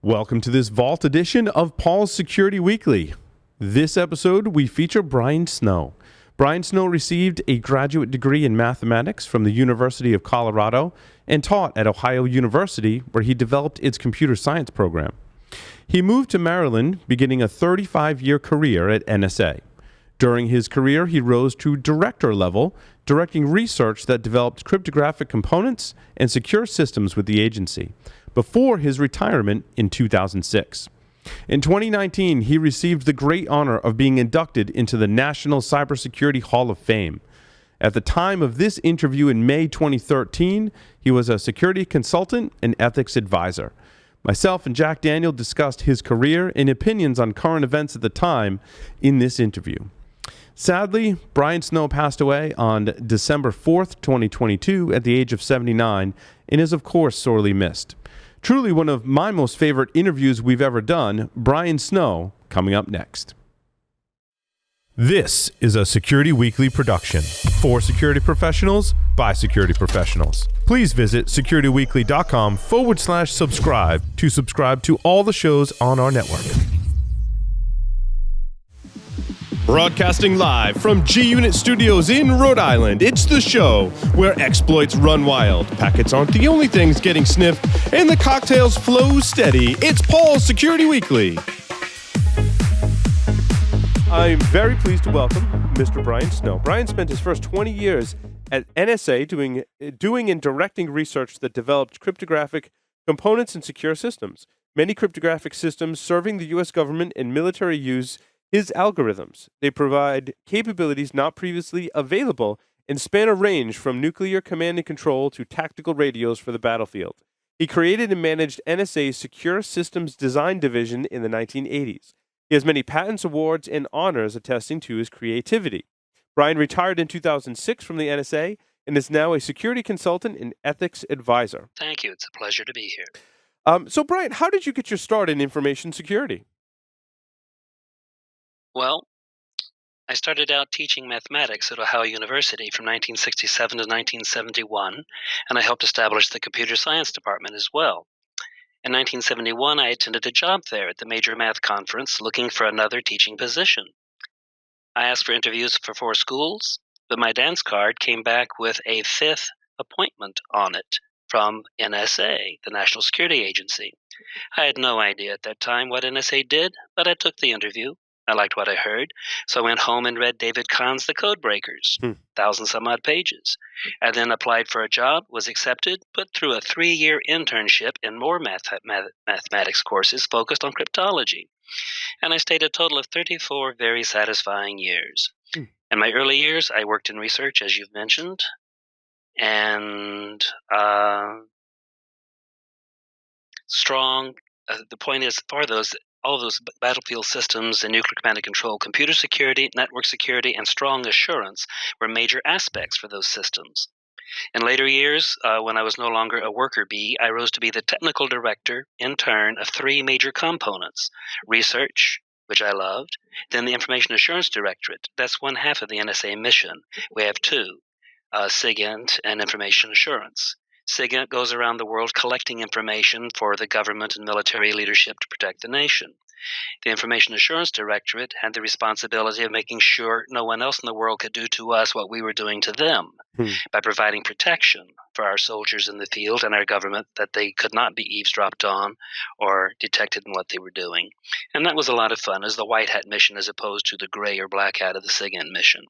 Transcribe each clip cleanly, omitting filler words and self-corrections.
Welcome to this Vault edition of Paul's Security Weekly. This episode, we feature Brian Snow. Brian Snow received a graduate degree in mathematics from the University of Colorado and taught at Ohio University, where he developed its computer science program. He moved to Maryland, beginning a 35-year career at NSA. During his career, he rose to director level, directing research that developed cryptographic components and secure systems with the agency, before his retirement in 2006. In 2019, he received the great honor of being inducted into the National Cybersecurity Hall of Fame. At the time of this interview in May 2013, he was a security consultant and ethics advisor. Myself and Jack Daniel discussed his career and opinions on current events at the time in this interview. Sadly, Brian Snow passed away on December 4th, 2022 at the age of 79 and is of course sorely missed. Truly one of my most favorite interviews we've ever done, Brian Snow, coming up next. This is a Security Weekly production for security professionals by security professionals. Please visit securityweekly.com/subscribe to subscribe to all the shows on our network. Broadcasting live from G-Unit Studios in Rhode Island, it's the show where exploits run wild, packets aren't the only things getting sniffed, and the cocktails flow steady. It's Paul's Security Weekly. I'm very pleased to welcome Mr. Brian Snow. Brian spent his first 20 years at NSA doing and directing research that developed cryptographic components and secure systems. Many cryptographic systems serving the U.S. government and military use his algorithms. They provide capabilities not previously available and span a range from nuclear command and control to tactical radios for the battlefield. He created and managed NSA's Secure Systems Design Division in the 1980s. He has many patents, awards, and honors attesting to his creativity. Brian retired in 2006 from the NSA and is now a security consultant and ethics advisor. Thank you. It's a pleasure to be here. So, Brian, how did you get your start in information security? Well, I started out teaching mathematics at Ohio University from 1967 to 1971, and I helped establish the computer science department as well. In 1971, I attended a job fair at the major math conference looking for another teaching position. I asked for interviews for 4 schools, but my dance card came back with a 5th appointment on it from NSA, the National Security Agency. I had no idea at that time what NSA did, but I took the interview. I liked what I heard, so I went home and read David Kahn's The Code Breakers, 1,000-some-odd pages. I then applied for a job, was accepted, put through a 3-year internship in more mathematics courses focused on cryptology. And I stayed a total of 34 very satisfying years. In my early years, I worked in research, as you've mentioned, and the point is, for all those battlefield systems and nuclear command and control, computer security, network security, and strong assurance were major aspects for those systems. In later years, when I was no longer a worker bee, I rose to be the technical director, in turn, of 3 major components: research, which I loved, then the Information Assurance Directorate. That's one half of the NSA mission. We have 2, SIGINT and Information Assurance. SIGINT goes around the world collecting information for the government and military leadership to protect the nation. The Information Assurance Directorate had the responsibility of making sure no one else in the world could do to us what we were doing to them by providing protection for our soldiers in the field and our government, that they could not be eavesdropped on or detected in what they were doing. And that was a lot of fun as the white hat mission as opposed to the gray or black hat of the SIGINT mission.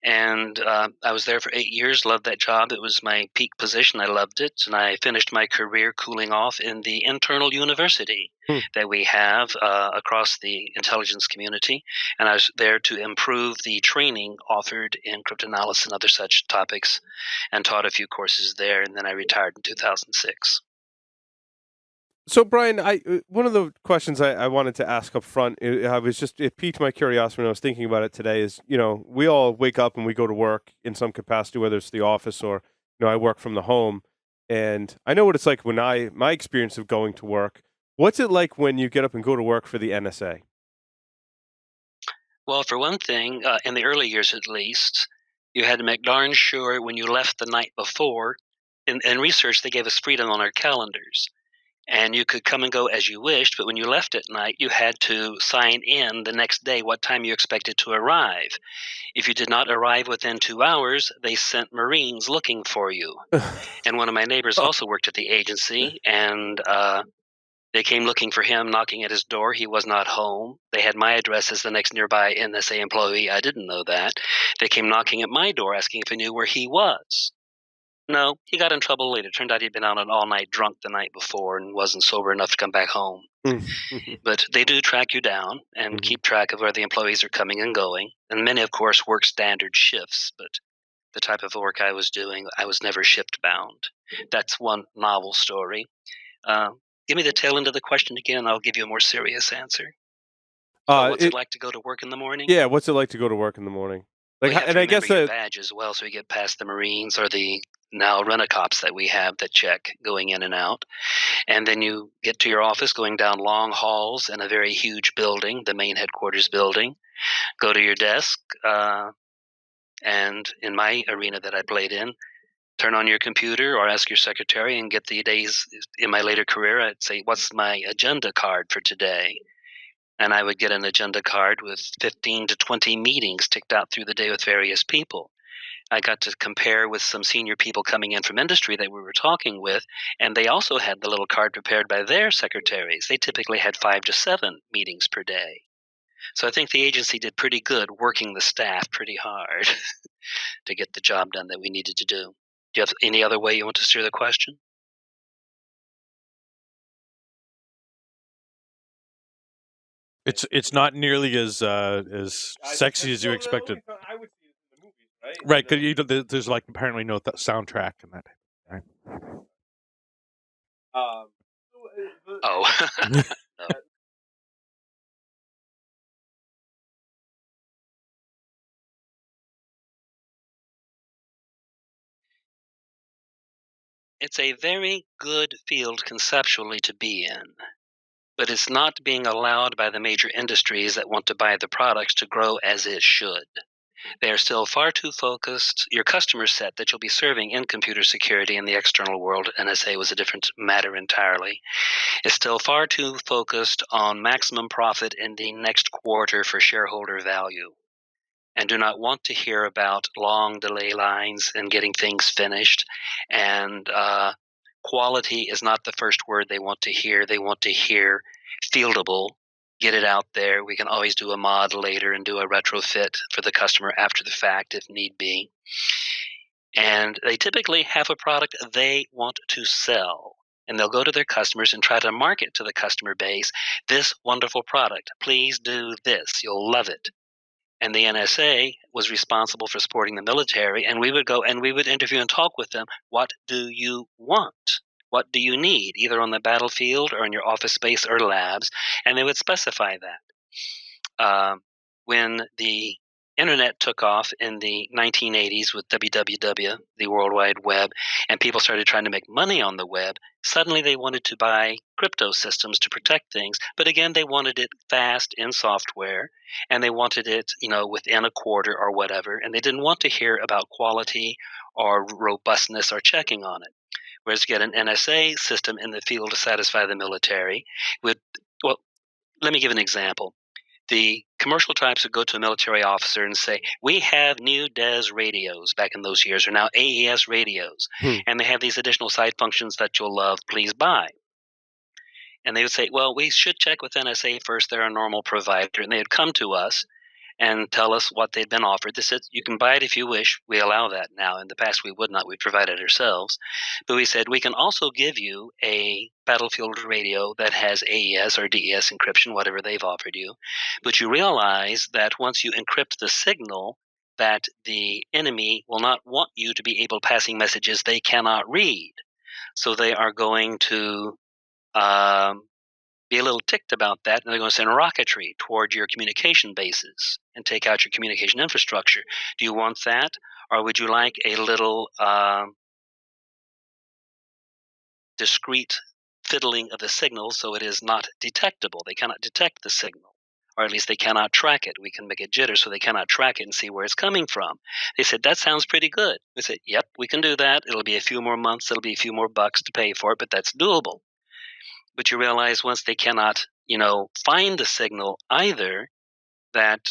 And I was there for 8 years, loved that job. It was my peak position. I loved it. And I finished my career cooling off in the internal university that we have across the intelligence community. And I was there to improve the training offered in cryptanalysis and other such topics, and taught a few courses there. And then I retired in 2006. So, Brian, one of the questions I wanted to ask up front, it piqued my curiosity when I was thinking about it today, is, we all wake up and we go to work in some capacity, whether it's the office or, I work from the home. And I know what it's like when my experience of going to work. What's it like when you get up and go to work for the NSA? Well, for one thing, in the early years at least, you had to make darn sure when you left the night before. In research, they gave us freedom on our calendars. and you could come and go as you wished, but when you left at night, you had to sign in the next day what time you expected to arrive. If you did not arrive within 2 hours, they sent Marines looking for you. And one of my neighbors also worked at the agency, and they came looking for him, knocking at his door. He was not home. They had my address as the next nearby NSA employee. I didn't know that. They came knocking at my door, asking if I knew where he was. No, he got in trouble later. Turned out he'd been out an all-night drunk the night before and wasn't sober enough to come back home. But they do track you down and keep track of where the employees are coming and going. And many, of course, work standard shifts, but the type of work I was doing, I was never shift bound. That's one novel story. Give me the tail end of the question again, and I'll give you a more serious answer. What's it like to go to work in the morning? Yeah, what's it like to go to work in the morning? Like, well, and I guess your badge as well, so you get past the Marines or the now rent-a-cops that we have that check going in and out. And then you get to your office going down long halls in a very huge building, the main headquarters building. Go to your desk, and in my arena that I played in, turn on your computer or ask your secretary and get the days. In my later career, I'd say, what's my agenda card for today? And I would get an agenda card with 15 to 20 meetings ticked out through the day with various people. I got to compare with some senior people coming in from industry that we were talking with, and they also had the little card prepared by their secretaries. They typically had 5 to 7 meetings per day. So I think the agency did pretty good working the staff pretty hard to get the job done that we needed to do. Do you have any other way you want to steer the question? It's not nearly as sexy as you expected. Right, because there's like apparently no soundtrack in that. Right? Oh. No. It's a very good field conceptually to be in, but it's not being allowed by the major industries that want to buy the products to grow as it should. They are still far too focused. Your customer set that you'll be serving in computer security in the external world, NSA was a different matter entirely, is still far too focused on maximum profit in the next quarter for shareholder value, and do not want to hear about long delay lines and getting things finished. And quality is not the first word they want to hear. They want to hear fieldable, get it out there. We can always do a mod later and do a retrofit for the customer after the fact if need be. And they typically have a product they want to sell. And they'll go to their customers and try to market to the customer base, this wonderful product. Please do this. You'll love it. And the NSA was responsible for supporting the military, and we would go and we would interview and talk with them. What do you want? What do you need, either on the battlefield or in your office space or labs? And they would specify that. When the internet took off in the 1980s with www, the World Wide Web, and people started trying to make money on the web, suddenly they wanted to buy crypto systems to protect things. But again, they wanted it fast in software, and they wanted it, within a quarter or whatever, and they didn't want to hear about quality or robustness or checking on it. Whereas to get an NSA system in the field to satisfy the military would, well, let me give an example. The commercial types would go to a military officer and say, we have new DES radios, back in those years, are now AES radios, and they have these additional side functions that you'll love, please buy. And they would say, well, we should check with NSA first, they're a normal provider, and they would come to us and tell us what they'd been offered. They said, you can buy it if you wish. We allow that now. In the past, we would not. We'd provide it ourselves. But we said, we can also give you a battlefield radio that has AES or DES encryption, whatever they've offered you. But you realize that once you encrypt the signal, that the enemy will not want you to be able passing messages they cannot read. So they are going to be a little ticked about that, and they're going to send rocketry toward your communication bases and take out your communication infrastructure. Do you want that, or would you like a little discrete fiddling of the signal so it is not detectable? They cannot detect the signal, or at least they cannot track it. We can make it jitter so they cannot track it and see where it's coming from. They said, that sounds pretty good. We said, yep, we can do that. It'll be a few more months. It'll be a few more bucks to pay for it, but that's doable. But you realize once they cannot, find the signal either, that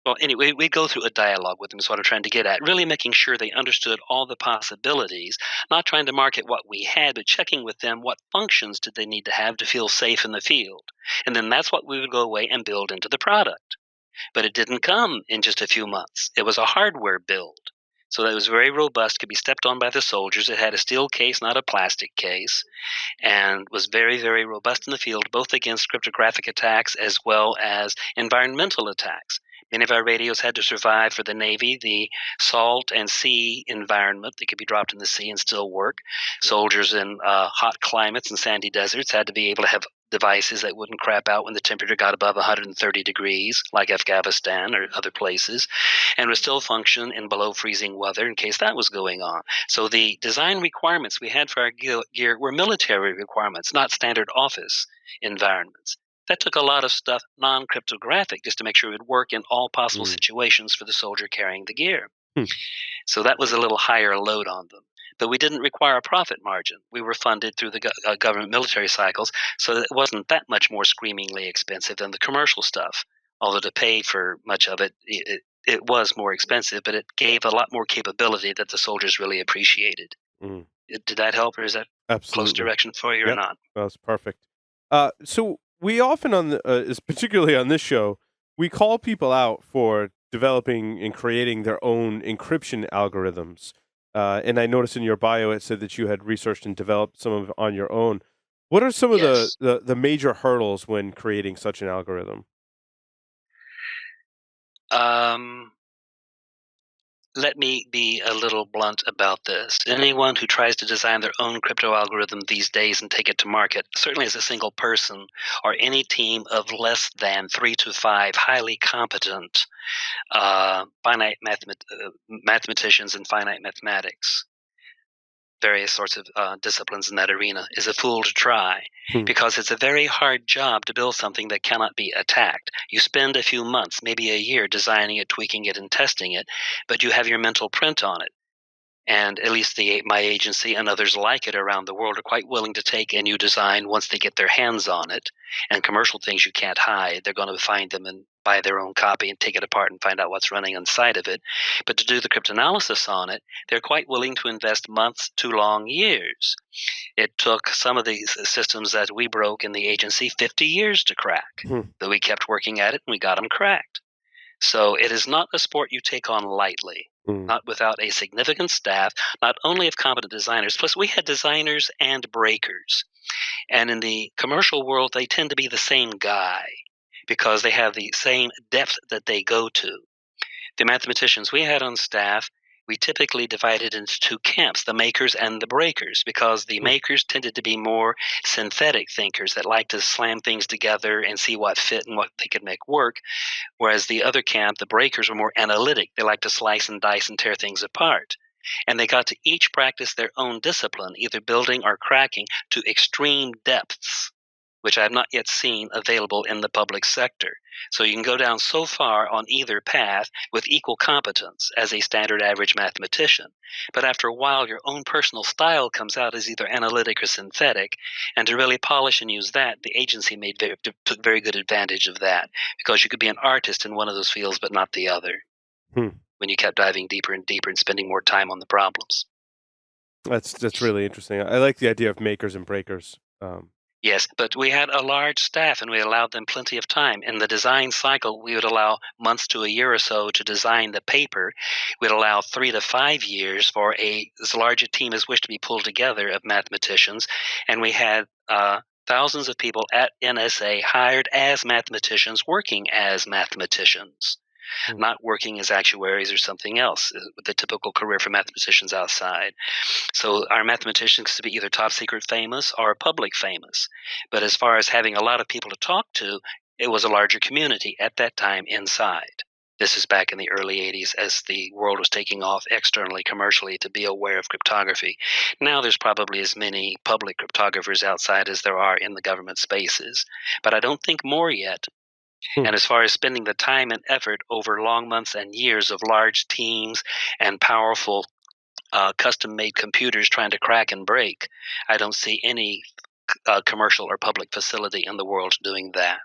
well, anyway, we go through a dialogue with them is what I'm trying to get at, really making sure they understood all the possibilities, not trying to market what we had, but checking with them what functions did they need to have to feel safe in the field. And then that's what we would go away and build into the product. But it didn't come in just a few months. It was a hardware build. So that was very robust, could be stepped on by the soldiers. It had a steel case, not a plastic case, and was very, very robust in the field, both against cryptographic attacks as well as environmental attacks. Many of our radios had to survive for the Navy, the salt and sea environment. They could be dropped in the sea and still work. Soldiers in hot climates and sandy deserts had to be able to have devices that wouldn't crap out when the temperature got above 130 degrees, like Afghanistan or other places, and would still function in below freezing weather in case that was going on. So the design requirements we had for our gear were military requirements, not standard office environments. That took a lot of stuff non-cryptographic just to make sure it would work in all possible situations for the soldier carrying the gear. So that was a little higher load on them. But we didn't require a profit margin. We were funded through the government military cycles, so it wasn't that much more screamingly expensive than the commercial stuff. Although to pay for much of it was more expensive, but it gave a lot more capability that the soldiers really appreciated. Did that help, or is that close direction for you or not? That was perfect. So we often particularly on this show, we call people out for developing and creating their own encryption algorithms. And I noticed in your bio it said that you had researched and developed some of on your own. What are some of the major hurdles when creating such an algorithm? Let me be a little blunt about this. Anyone who tries to design their own crypto algorithm these days and take it to market, certainly as a single person or any team of less than 3 to 5 highly competent mathematicians in finite mathematics, various sorts of disciplines in that arena, is a fool to try, because it's a very hard job to build something that cannot be attacked. You spend a few months, maybe a year, designing it, tweaking it, and testing it, but you have your mental print on it. And at least my agency and others like it around the world are quite willing to take a new design once they get their hands on it. And commercial things you can't hide. They're going to find them and buy their own copy and take it apart and find out what's running inside of it. But to do the cryptanalysis on it, they're quite willing to invest months to long years. It took some of these systems that we broke in the agency 50 years to crack. Though we kept working at it and we got them cracked. So it is not a sport you take on lightly. Not without a significant staff, not only of competent designers, plus we had designers and breakers. And in the commercial world, they tend to be the same guy because they have the same depth that they go to. The mathematicians we had on staff, we typically divided into 2 camps, the makers and the breakers, because the makers tended to be more synthetic thinkers that like to slam things together and see what fit and what they could make work. Whereas the other camp, the breakers, were more analytic. They like to slice and dice and tear things apart. And they got to each practice their own discipline, either building or cracking, to extreme depths, which I have not yet seen available in the public sector. So you can go down so far on either path with equal competence as a standard average mathematician. But after a while, your own personal style comes out as either analytic or synthetic. And to really polish and use that, the agency took very good advantage of that, because you could be an artist in one of those fields but not the other when you kept diving deeper and deeper and spending more time on the problems. That's really interesting. I like the idea of makers and breakers. Yes, but we had a large staff and we allowed them plenty of time. In the design cycle, we would allow months to a year or so to design the paper. We'd allow 3 to 5 years for as large a team as wished to be pulled together of mathematicians. And we had thousands of people at NSA hired as mathematicians, working as mathematicians, not working as actuaries or something else, the typical career for mathematicians outside. So our mathematicians could be either top secret famous or public famous. But as far as having a lot of people to talk to, it was a larger community at that time inside. This is back in the early 80s as the world was taking off externally, commercially, to be aware of cryptography. Now there's probably as many public cryptographers outside as there are in the government spaces. But I don't think more yet. And as far as spending the time and effort over long months and years of large teams and powerful custom-made computers trying to crack and break, I don't see any commercial or public facility in the world doing that.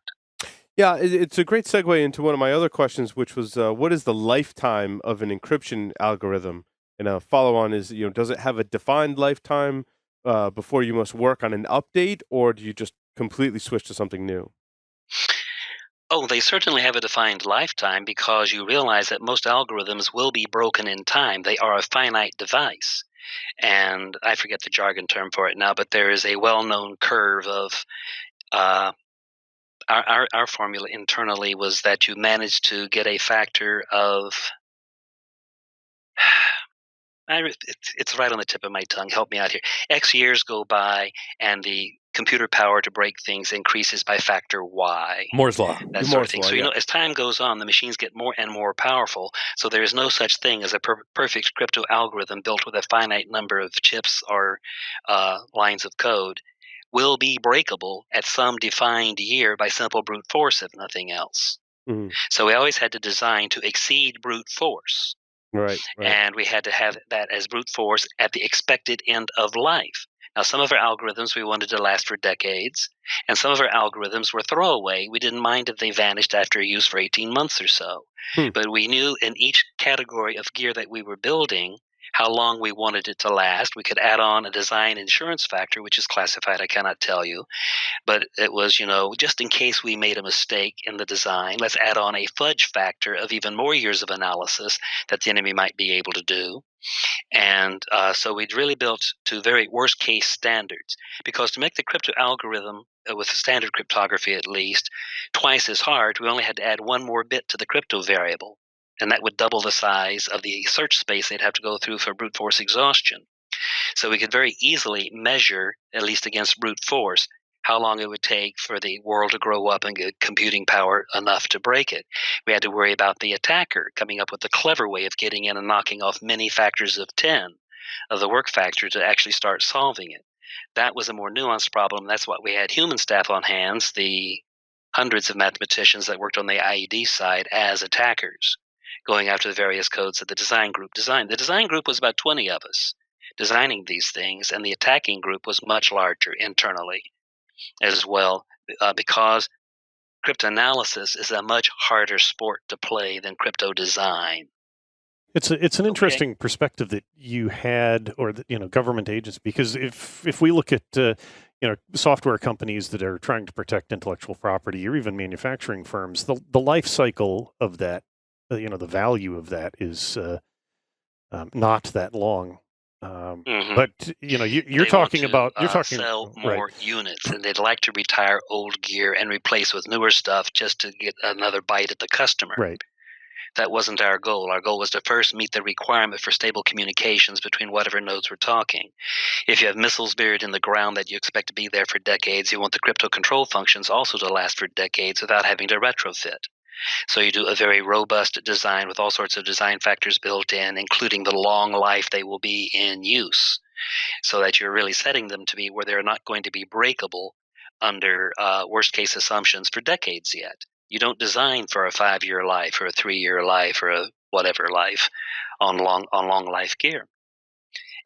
Yeah, it's a great segue into one of my other questions, which was what is the lifetime of an encryption algorithm? And a follow on is, does it have a defined lifetime before you must work on an update, or do you just completely switch to something new? Oh, they certainly have a defined lifetime because you realize that most algorithms will be broken in time. They are a finite device. And I forget the jargon term for it now, but there is a well known curve of uh, our formula internally was that you managed to get a factor of it's right on the tip of my tongue. Help me out here. X years go by, and the computer power to break things increases by factor Y. Moore's law. That sort of Moore's thing. law, So, yeah. as time goes on, the machines get more and more powerful. So, there is no such thing as a perfect crypto algorithm built with a finite number of chips or lines of code will be breakable at some defined year by simple brute force, if nothing else. Mhm. So, we always had to design to exceed brute force. Right, right. And we had to have that as brute force at the expected end of life. Now, some of our algorithms we wanted to last for decades, and some of our algorithms were throwaway. We didn't mind if they vanished after use for 18 months or so. Hmm. But we knew in each category of gear that we were building how long we wanted it to last. We could add on a design insurance factor, which is classified, I cannot tell you, but it was, just in case we made a mistake in the design, let's add on a fudge factor of even more years of analysis that the enemy might be able to do. And so we'd really built to very worst case standards because to make the crypto algorithm, with standard cryptography at least, twice as hard, we only had to add one more bit to the crypto variable. And that would double the size of the search space they'd have to go through for brute force exhaustion. So we could very easily measure, at least against brute force, how long it would take for the world to grow up and get computing power enough to break it. We had to worry about the attacker coming up with a clever way of getting in and knocking off many factors of 10 of the work factor to actually start solving it. That was a more nuanced problem. That's what we had human staff on hands, the hundreds of mathematicians that worked on the IED side as attackers, going after the various codes that the design group designed. The design group was about 20 of us designing these things, and the attacking group was much larger internally as well, because cryptanalysis is a much harder sport to play than crypto design. It's an Okay. interesting perspective that you had, or that, government agents, because if we look at software companies that are trying to protect intellectual property, or even manufacturing firms, the life cycle of that, the value of that is not that long. Hmm. But you're They want talking to about you're talking sell right, more units, and they'd like to retire old gear and replace with newer stuff just to get another bite at the customer. right. That wasn't our goal. Our goal was to first meet the requirement for stable communications between whatever nodes we're talking. If you have missiles buried in the ground that you expect to be there for decades, you want the crypto control functions also to last for decades without having to retrofit. So you do a very robust design with all sorts of design factors built in, including the long life they will be in use, so that you're really setting them to be where they're not going to be breakable under worst case assumptions for decades yet. You don't design for a 5-year life or a 3-year life or a whatever life on long life gear.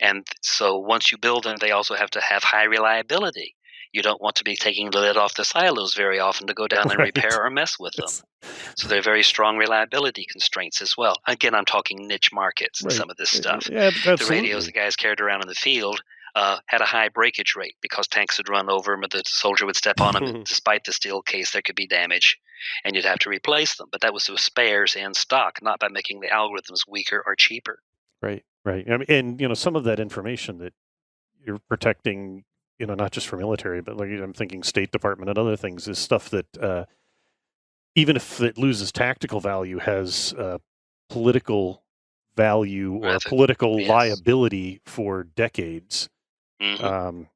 And so once you build them, they also have to have high reliability. You don't want to be taking the lid off the silos very often to go down and Right. repair or mess with them. It's So there are very strong reliability constraints as well. Again, I'm talking niche markets and right. some of this stuff. Yeah, The radios the absolutely. guys carried around in the field had a high breakage rate because tanks would run over them, or the soldier would step on them. Despite the steel case, there could be damage, and you'd have to replace them. But that was with spares in stock, not by making the algorithms weaker or cheaper. Right, right. I mean, and some of that information that you're protecting, not just for military, but like I'm thinking State Department and other things, is stuff that even if it loses tactical value, has political value or Rather, political yes. liability for decades. Hmm. Um,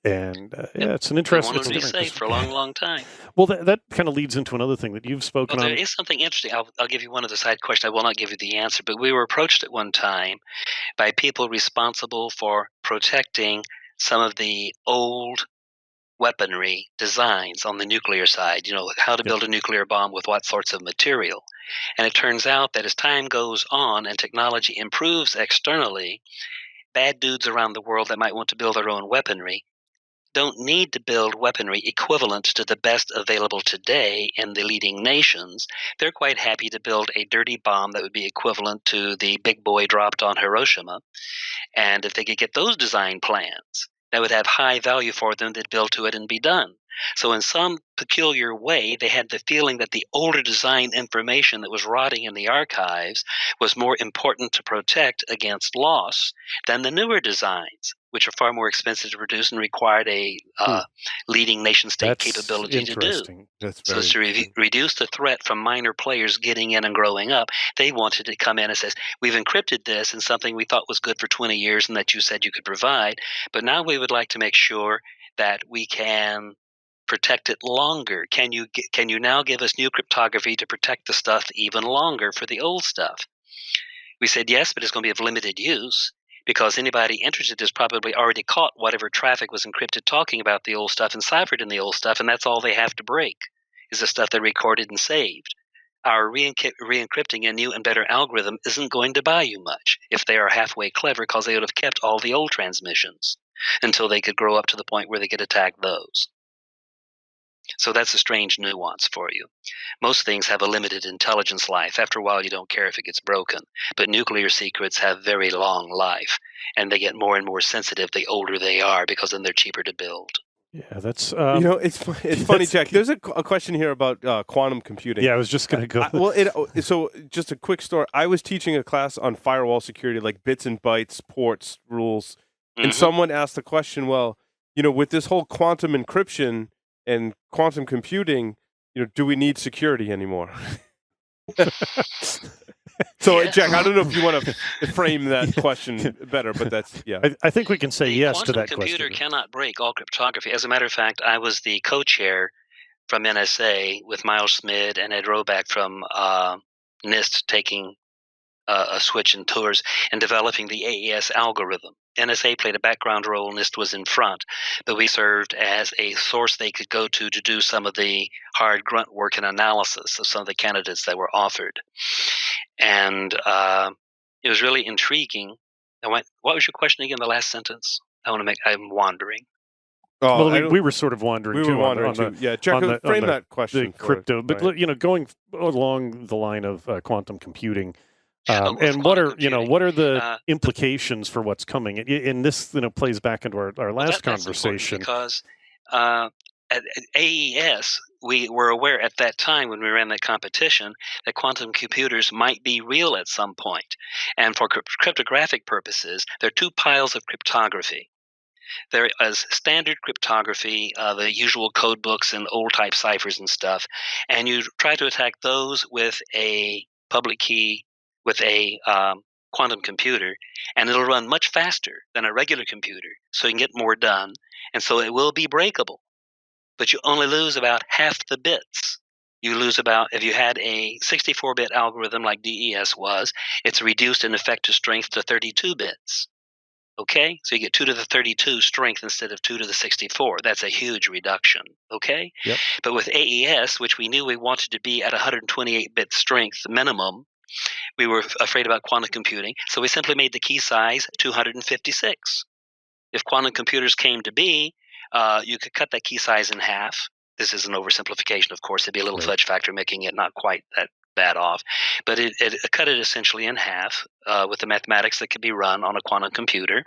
and Yep. yeah, it's an We interesting, wanted it's to a be different safe for a long, long time. Well, that kind of leads into another thing that you've Well, spoken there on. is something interesting. I'll give you one other side question. I will not give you the answer, but we were approached at one time by people responsible for protecting some of the old weaponry designs on the nuclear side, how to Yep. build a nuclear bomb with what sorts of material. And it turns out that as time goes on and technology improves externally, bad dudes around the world that might want to build their own weaponry don't need to build weaponry equivalent to the best available today in the leading nations. They're quite happy to build a dirty bomb that would be equivalent to the big boy dropped on Hiroshima. And if they could get those design plans, that would have high value for them, they'd build to it and be done. So in some peculiar way, they had the feeling that the older design information that was rotting in the archives was more important to protect against loss than the newer designs, which are far more expensive to produce and required a leading nation-state capability to do. Interesting. That's So very to interesting. reduce the threat from minor players getting in and growing up, they wanted to come in and say, we've encrypted this in something we thought was good for 20 years and that you said you could provide, but now we would like to make sure that we can protect it longer. Can you now give us new cryptography to protect the stuff even longer for the old stuff? We said yes, but it's going to be of limited use because anybody interested has probably already caught whatever traffic was encrypted talking about the old stuff and ciphered in the old stuff, and that's all they have to break is the stuff they recorded and saved. Our re-encrypting a new and better algorithm isn't going to buy you much if they are halfway clever, because they would have kept all the old transmissions until they could grow up to the point where they could attack those. So that's a strange nuance for you. Most things have a limited intelligence life. After a while, you don't care if it gets broken. But nuclear secrets have very long life, and they get more and more sensitive the older they are, because then they're cheaper to build. Yeah, that's It's funny, Jack. There's a question here about quantum computing. Yeah, I was just going to go. So just a quick story. I was teaching a class on firewall security, like bits and bytes, ports, rules, and someone asked the question, well, with this whole quantum encryption and quantum computing, do we need security anymore? So, Yeah. Jack, I don't know if you want to frame that question better, but that's, yeah. I think we can say yes to that quantum question. computer cannot break all cryptography. As a matter of fact, I was the co-chair from NSA with Miles Smid and Ed Roback from NIST taking a switch in tours and developing the AES algorithm. NSA played a background role, NIST was in front, but we served as a source they could go to do some of the hard grunt work and analysis of some of the candidates that were offered. And it was really intriguing. What was your question again, the last sentence? I'm wandering. Oh, well, we were sort of wandering we too. were wandering too. Yeah, Jack, frame that question. The crypto, but right. Going along the line of quantum computing, And what are the implications for what's coming? And this plays back into our last conversation because at AES we were aware at that time when we ran that competition that quantum computers might be real at some point, and for cryptographic purposes, there are two piles of cryptography. There is standard cryptography, the usual code books and old type ciphers and stuff, and you try to attack those with a public key, with a quantum computer, and it'll run much faster than a regular computer, so you can get more done, and so it will be breakable. But you only lose about half the bits. You lose about, if you had a 64-bit algorithm like DES was, it's reduced in effective strength to 32 bits. Okay, so you get 2 to the 32 strength instead of 2 to the 64. That's a huge reduction. Okay, Yep. But with AES, which we knew we wanted to be at 128-bit strength minimum, we were afraid about quantum computing, so we simply made the key size 256. If quantum computers came to be, you could cut that key size in half. This is an oversimplification, of course. It'd be a little fudge factor, making it not quite that bad off, but it cut it essentially in half with the mathematics that could be run on a quantum computer,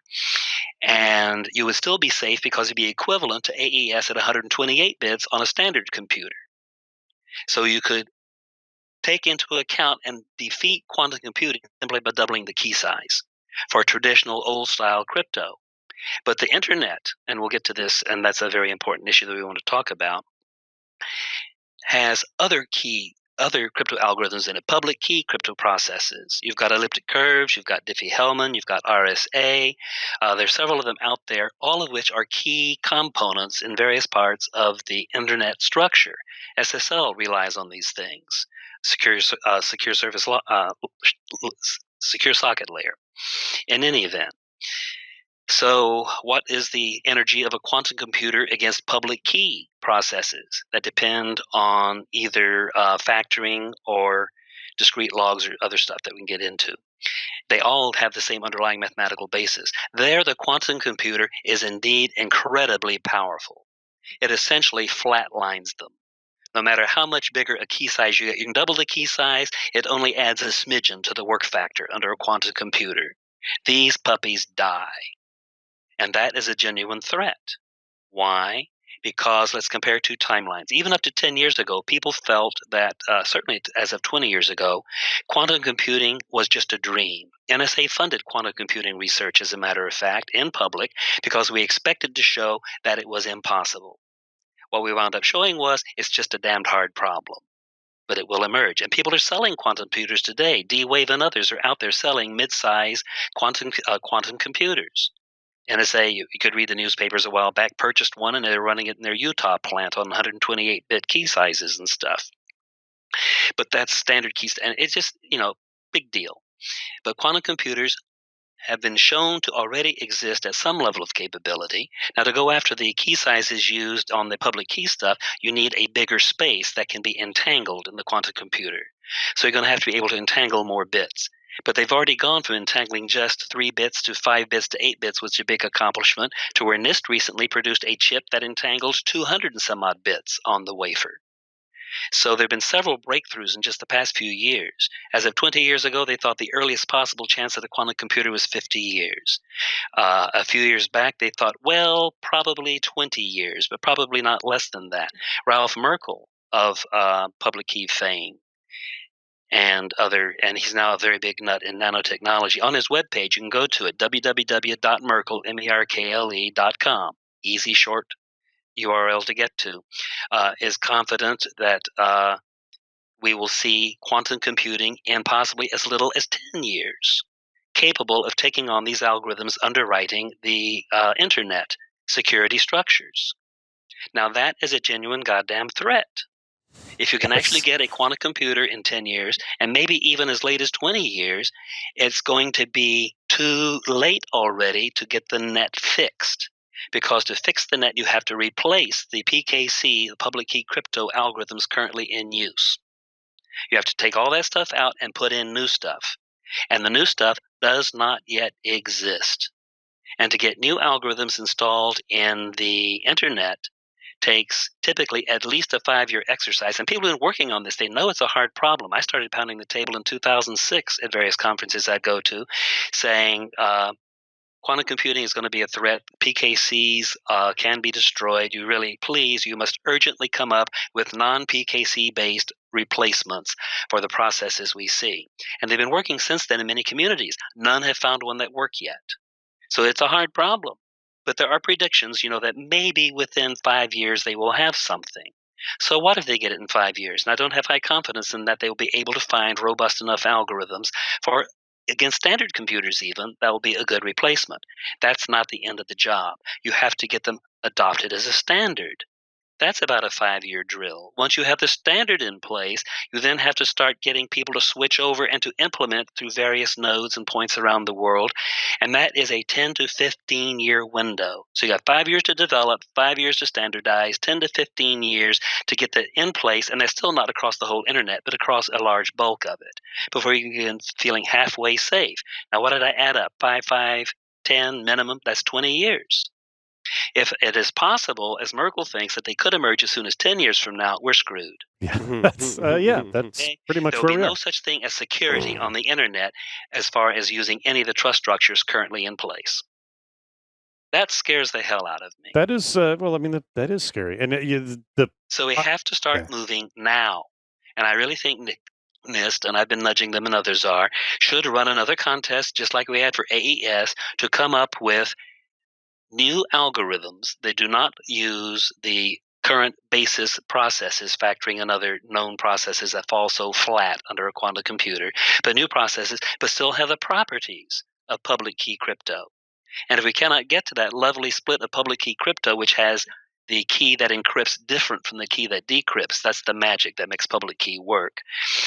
and you would still be safe because it'd be equivalent to AES at 128 bits on a standard computer. So you could take into account and defeat quantum computing simply by doubling the key size for traditional old-style crypto. But the internet, and we'll get to this, and that's a very important issue that we want to talk about, has other crypto algorithms in it, public key crypto processes. You've got elliptic curves, you've got Diffie-Hellman, you've got RSA. There's several of them out there, all of which are key components in various parts of the internet structure. SSL relies on these things. Secure socket layer. In any event, so what is the energy of a quantum computer against public key processes that depend on either factoring or discrete logs or other stuff that we can get into? They all have the same underlying mathematical basis. There, the quantum computer is indeed incredibly powerful. It essentially flatlines them. No matter how much bigger a key size you get, you can double the key size, it only adds a smidgen to the work factor under a quantum computer. These puppies die. And that is a genuine threat. Why? Because let's compare two timelines. Even up to 10 years ago, people felt that, certainly as of 20 years ago, quantum computing was just a dream. NSA funded quantum computing research, as a matter of fact, in public, because we expected to show that it was impossible. What we wound up showing was it's just a damned hard problem, but it will emerge. And people are selling quantum computers today. D-Wave and others are out there selling mid-size quantum computers. NSA, you could read the newspapers a while back, purchased one, and they're running it in their Utah plant on 128-bit key sizes and stuff. But that's standard keys, and it's just, big deal. But quantum computers have been shown to already exist at some level of capability. Now, to go after the key sizes used on the public key stuff, you need a bigger space that can be entangled in the quantum computer. So you're going to have to be able to entangle more bits. But they've already gone from entangling just 3 bits to 5 bits to 8 bits, which is a big accomplishment, to where NIST recently produced a chip that entangles 200 and some odd bits on the wafer. So there have been several breakthroughs in just the past few years. As of 20 years ago, they thought the earliest possible chance of the quantum computer was 50 years. A few years back, they thought, well, probably 20 years, but probably not less than that. Ralph Merkle of public key fame and he's now a very big nut in nanotechnology. On his webpage, you can go to it, www.merkle.com. Easy, short URL to get to, is confident that we will see quantum computing in possibly as little as 10 years, capable of taking on these algorithms underwriting the internet security structures. Now, that is a genuine goddamn threat. If you can actually get a quantum computer in 10 years, and maybe even as late as 20 years, it's going to be too late already to get the net fixed. Because to fix the net, you have to replace the PKC, the public key crypto algorithms currently in use. You have to take all that stuff out and put in new stuff. And the new stuff does not yet exist. And to get new algorithms installed in the internet takes typically at least a 5-year exercise. And people who've been working on this, they know it's a hard problem. I started pounding the table in 2006 at various conferences I go to, saying quantum computing is going to be a threat. PKCs can be destroyed. You must urgently come up with non-PKC-based replacements for the processes we see. And they've been working since then in many communities. None have found one that work yet. So it's a hard problem. But there are predictions, that maybe within 5 years they will have something. So what if they get it in 5 years? And I don't have high confidence in that they will be able to find robust enough algorithms for, against standard computers even, that will be a good replacement. That's not the end of the job. You have to get them adopted as a standard. That's about a 5-year drill. Once you have the standard in place, you then have to start getting people to switch over and to implement through various nodes and points around the world. And that is a 10 to 15-year window. So you got 5 years to develop, 5 years to standardize, 10 to 15 years to get that in place. And that's still not across the whole internet, but across a large bulk of it before you begin feeling halfway safe. Now, what did I add up? 5, 10 minimum? That's 20 years. If it is possible, as Merkle thinks, that they could emerge as soon as 10 years from now, we're screwed. Yeah, that's pretty much There where will we be are. no such thing as security on the internet as far as using any of the trust structures currently in place. That scares the hell out of me. That is, that is scary. And So we have to start moving now. And I really think NIST, and I've been nudging them and others should run another contest just like we had for AES to come up with new algorithms that do not use the current basis processes, factoring in other known processes that fall so flat under a quantum computer, but new processes, but still have the properties of public key crypto. And if we cannot get to that lovely split of public key crypto, which has the key that encrypts different from the key that decrypts, that's the magic that makes public key work.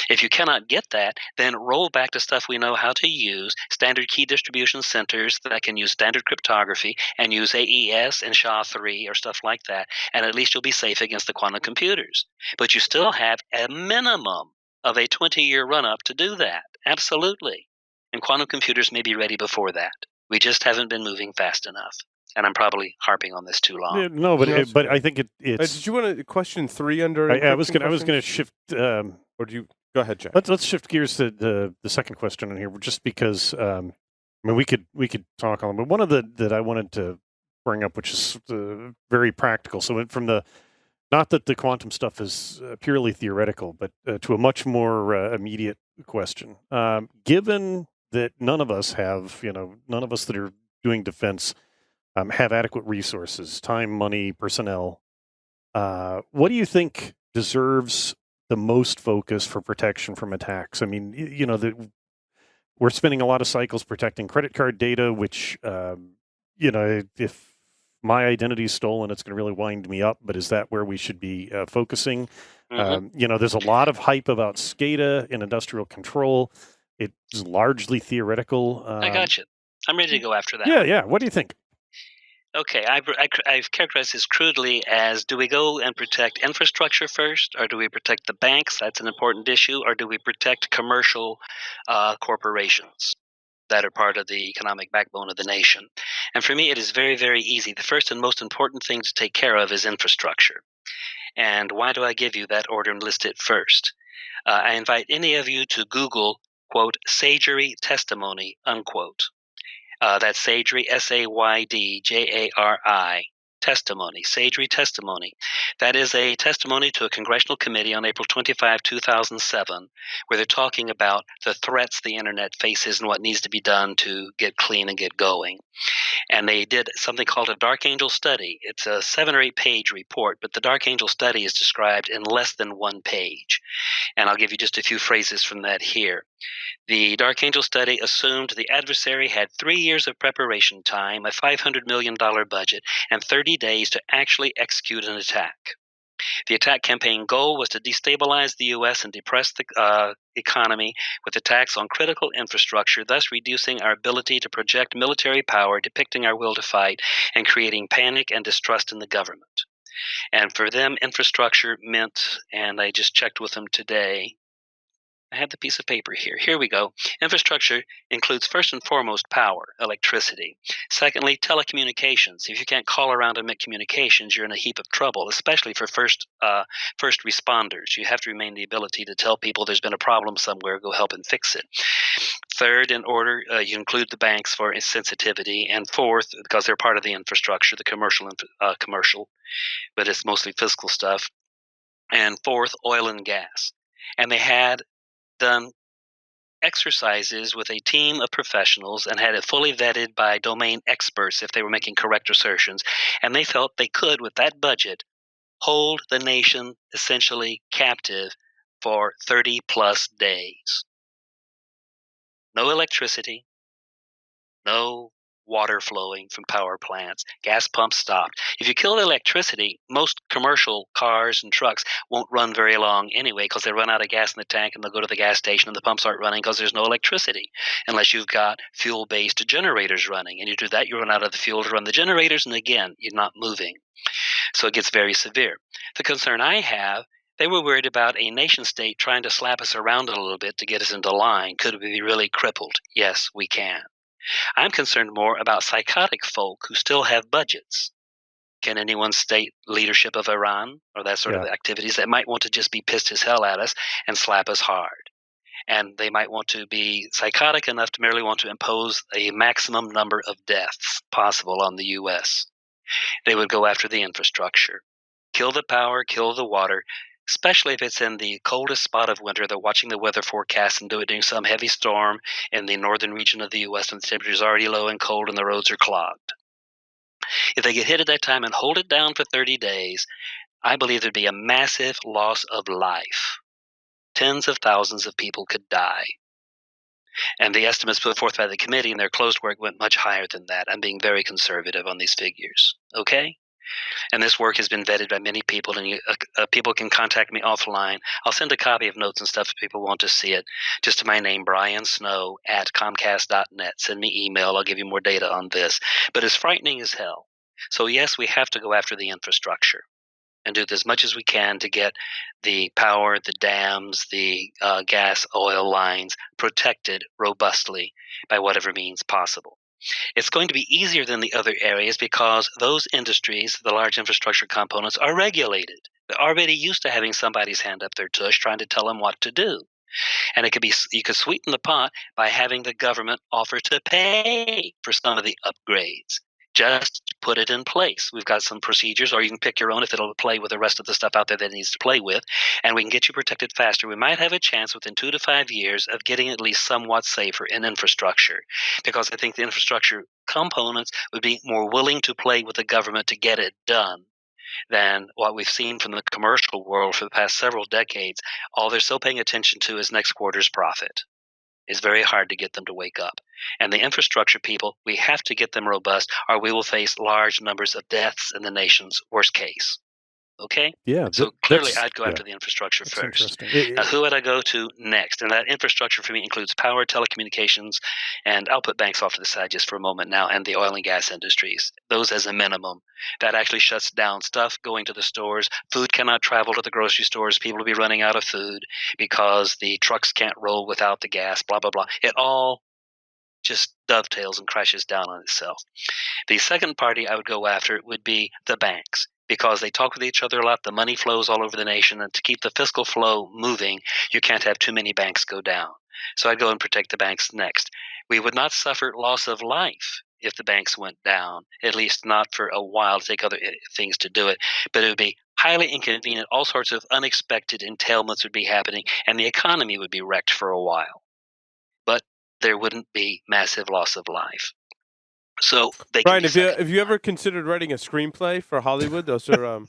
If you cannot get that, then roll back to stuff we know how to use, standard key distribution centers that can use standard cryptography and use AES and SHA-3 or stuff like that, and at least you'll be safe against the quantum computers. But you still have a minimum of a 20-year run-up to do that. Absolutely. And quantum computers may be ready before that. We just haven't been moving fast enough. And I'm probably harping on this too long. Yeah, no, but No, it's but okay. I think it's. Did you want to question 3 under? I was encryption going to questions? shift. Or do you go ahead, Jack? Let's shift gears to the second question on here, just because I mean we could talk on, but one of that I wanted to bring up, which is very practical. So from the not that the quantum stuff is purely theoretical, but to a much more immediate question. Given that none of us have, none of us that are doing defense have adequate resources, time, money, personnel. What do you think deserves the most focus for protection from attacks? I mean, we're spending a lot of cycles protecting credit card data, which, if my identity is stolen, it's going to really wind me up. But is that where we should be focusing? Mm-hmm. There's a lot of hype about SCADA and industrial control. It's largely theoretical. I got you. I'm ready to go after that. Yeah. What do you think? Okay, I've characterized this crudely as, do we go and protect infrastructure first, or do we protect the banks? That's an important issue. Or do we protect commercial corporations that are part of the economic backbone of the nation? And for me, it is very, very easy. The first and most important thing to take care of is infrastructure. And why do I give you that order and list it first? I invite any of you to Google, quote, Sagery testimony, unquote. That's Sagery, SAYDJARI, testimony, Sagery testimony. That is a testimony to a congressional committee on April 25, 2007, where they're talking about the threats the internet faces and what needs to be done to get clean and get going. And they did something called a Dark Angel study. It's a 7 or 8 page report, but the Dark Angel study is described in less than 1 page. And I'll give you just a few phrases from that here. The Dark Angel study assumed the adversary had 3 years of preparation time, a $500 million budget, and 30 days to actually execute an attack. The attack campaign goal was to destabilize the U.S. and depress the economy with attacks on critical infrastructure, thus reducing our ability to project military power, depicting our will to fight, and creating panic and distrust in the government. And for them, infrastructure meant, and I just checked with them today, I have the piece of paper here. Here we go. Infrastructure includes first and foremost power, electricity. Secondly, telecommunications. If you can't call around and make communications, you're in a heap of trouble, especially for first responders. You have to remain the ability to tell people there's been a problem somewhere, go help and fix it. Third, in order, you include the banks for sensitivity. And fourth, because they're part of the infrastructure, the commercial, but it's mostly physical stuff. And fourth, oil and gas. And they had done exercises with a team of professionals and had it fully vetted by domain experts if they were making correct assertions. And they felt they could, with that budget, hold the nation essentially captive for 30 plus days. No electricity, no water flowing from power plants, gas pumps stopped. If you kill the electricity, most commercial cars and trucks won't run very long anyway because they run out of gas in the tank and they'll go to the gas station and the pumps aren't running because there's no electricity unless you've got fuel-based generators running. And you do that, you run out of the fuel to run the generators, and again, you're not moving. So it gets very severe. The concern I have, they were worried about a nation state trying to slap us around a little bit to get us into line. Could we be really crippled? Yes, we can. I'm concerned more about psychotic folk who still have budgets. Can anyone state leadership of Iran or that sort of activities that might want to just be pissed as hell at us and slap us hard? And they might want to be psychotic enough to merely want to impose a maximum number of deaths possible on the U.S. They would go after the infrastructure, kill the power, kill the water, especially if it's in the coldest spot of winter. They're watching the weather forecast and do it during some heavy storm in the northern region of the U.S. when the temperature is already low and cold and the roads are clogged. If they get hit at that time and hold it down for 30 days, I believe there'd be a massive loss of life. Tens of thousands of people could die. And the estimates put forth by the committee in their closed work went much higher than that. I'm being very conservative on these figures. Okay? And this work has been vetted by many people, and people can contact me offline. I'll send a copy of notes and stuff if people want to see it, just to my name, Brian Snow at Comcast.net. Send me email. I'll give you more data on this. But it's frightening as hell. So yes, we have to go after the infrastructure. and do as much as we can to get the power, the dams, the gas, oil lines protected robustly by whatever means possible. It's going to be easier than the other areas because those industries, the large infrastructure components, are regulated. They're already used to having somebody's hand up their tush trying to tell them what to do. And you could sweeten the pot by having the government offer to pay for some of the upgrades. Just put it in place. We've got some procedures, or you can pick your own if it'll play with the rest of the stuff out there that it needs to play with, and we can get you protected faster. We might have a chance within 2 to 5 years of getting at least somewhat safer in infrastructure, because I think the infrastructure components would be more willing to play with the government to get it done than what we've seen from the commercial world for the past several decades. All they're still paying attention to is next quarter's profit. It's very hard to get them to wake up. And the infrastructure people, we have to get them robust, or we will face large numbers of deaths in the nation's worst case. Okay? Yeah. So clearly, I'd go after the infrastructure first. Now, who would I go to next? And that infrastructure for me includes power, telecommunications, and I'll put banks off to the side just for a moment now, and the oil and gas industries. Those as a minimum. That actually shuts down stuff going to the stores. Food cannot travel to the grocery stores. People will be running out of food because the trucks can't roll without the gas, blah, blah, blah. It all just dovetails and crashes down on itself. The second party I would go after would be the banks, because they talk with each other a lot. The money flows all over the nation, and to keep the fiscal flow moving, you can't have too many banks go down. So I'd go and protect the banks next. We would not suffer loss of life if the banks went down, at least not for a while, to take other things to do it, but it would be highly inconvenient. All sorts of unexpected entailments would be happening, and the economy would be wrecked for a while. But there wouldn't be massive loss of life. So they Brian, have you ever considered writing a screenplay for Hollywood? Those are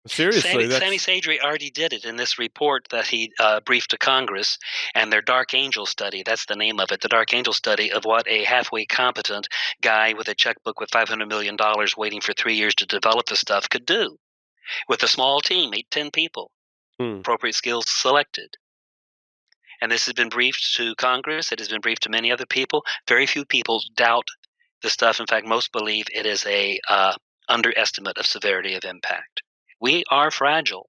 seriously. Sammy Sadri already did it in this report that he briefed to Congress, and their Dark Angel study. That's the name of it. The Dark Angel study of what a halfway competent guy with a checkbook with $500 million waiting for 3 years to develop the stuff could do with a small team, 8-10 people, appropriate skills selected. And this has been briefed to Congress. It has been briefed to many other people. Very few people doubt the stuff. In fact, most believe it is a underestimate of severity of impact. We are fragile.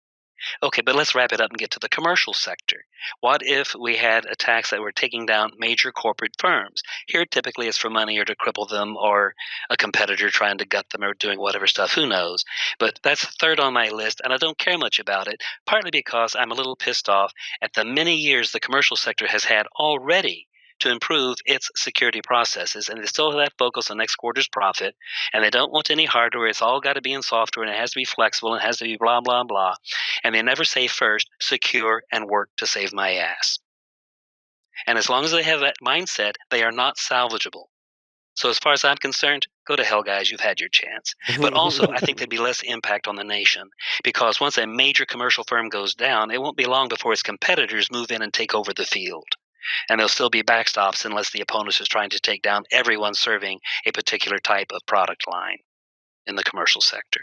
Okay, but let's wrap it up and get to the commercial sector. What if we had attacks that were taking down major corporate firms? Here, typically, it's for money or to cripple them, or a competitor trying to gut them or doing whatever stuff. Who knows? But that's third on my list, and I don't care much about it, partly because I'm a little pissed off at the many years the commercial sector has had already to improve its security processes, and they still have that focus on next quarter's profit, and they don't want any hardware. It's all got to be in software, and it has to be flexible, and it has to be blah, blah, blah. And they never say first, secure and work to save my ass. And as long as they have that mindset, they are not salvageable. So as far as I'm concerned, go to hell, guys. You've had your chance. But also, I think there'd be less impact on the nation, because once a major commercial firm goes down, it won't be long before its competitors move in and take over the field. And there'll still be backstops unless the opponent is trying to take down everyone serving a particular type of product line in the commercial sector.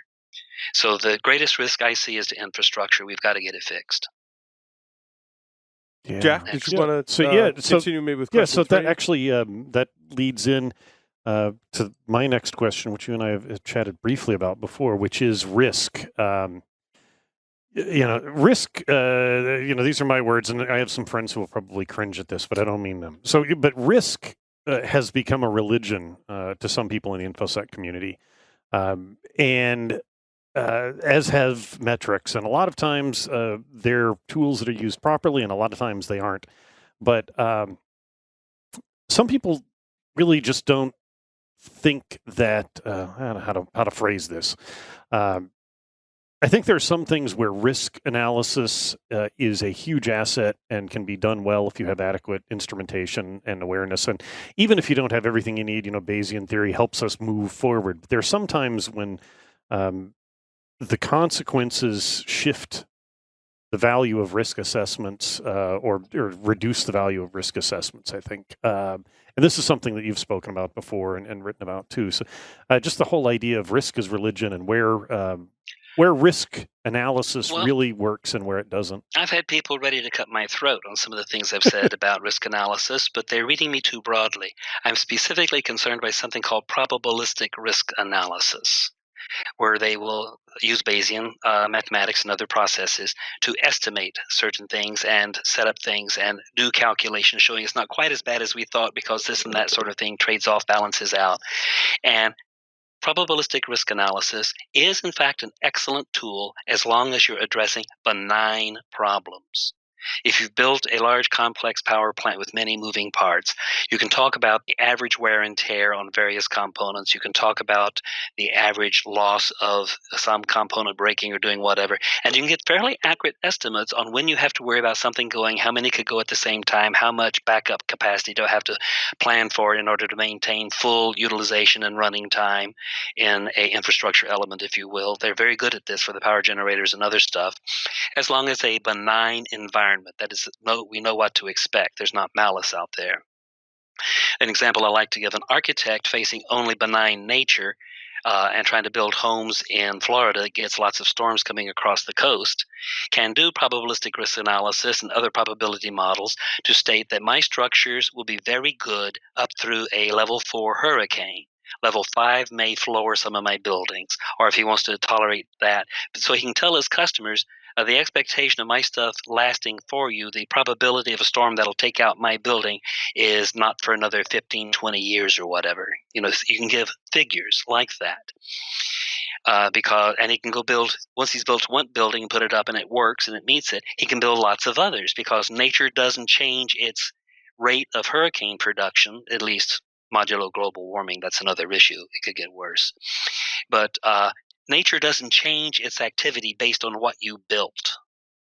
So the greatest risk I see is to infrastructure. We've got to get it fixed. Yeah. Jack, did you want to continue maybe with questions? So that actually that leads in to my next question, which you and I have chatted briefly about before, which is risk. Risk, these are my words, and I have some friends who will probably cringe at this, but I don't mean them. But risk has become a religion to some people in the InfoSec community. And as have metrics. And a lot of times they're tools that are used properly, and a lot of times they aren't. But some people really just don't think that, how to phrase this. I think there are some things where risk analysis is a huge asset and can be done well if you have adequate instrumentation and awareness. And even if you don't have everything you need, Bayesian theory helps us move forward. But there are some times when the consequences shift the value of risk assessments or reduce the value of risk assessments, I think. And this is something that you've spoken about before and written about too. So just the whole idea of risk as religion and where risk analysis really works and where it doesn't. I've had people ready to cut my throat on some of the things I've said about risk analysis, but they're reading me too broadly. I'm specifically concerned by something called probabilistic risk analysis. where they will use Bayesian mathematics and other processes to estimate certain things and set up things and do calculations showing it's not quite as bad as we thought because this and that sort of thing trades off, balances out. And probabilistic risk analysis is, in fact, an excellent tool as long as you're addressing benign problems. If you've built a large complex power plant with many moving parts, you can talk about the average wear and tear on various components. You can talk about the average loss of some component breaking or doing whatever. And you can get fairly accurate estimates on when you have to worry about something going, how many could go at the same time, how much backup capacity do I have to plan for in order to maintain full utilization and running time in a infrastructure element, if you will. They're very good at this for the power generators and other stuff, as long as a benign environment. That is, we know what to expect. There's not malice out there. An example I like to give: an architect facing only benign nature and trying to build homes in Florida that gets lots of storms coming across the coast can do probabilistic risk analysis and other probability models to state that my structures will be very good up through a level 4 hurricane. Level 5 may floor some of my buildings, or if he wants to tolerate that. So he can tell his customers, the expectation of my stuff lasting for you, the probability of a storm that'll take out my building is not for another 15, 20 years or whatever. You can give figures like that. And he can go build, once he's built one building and put it up and it works and it meets it, he can build lots of others because nature doesn't change its rate of hurricane production, at least modulo global warming. That's another issue. It could get worse. But nature doesn't change its activity based on what you built.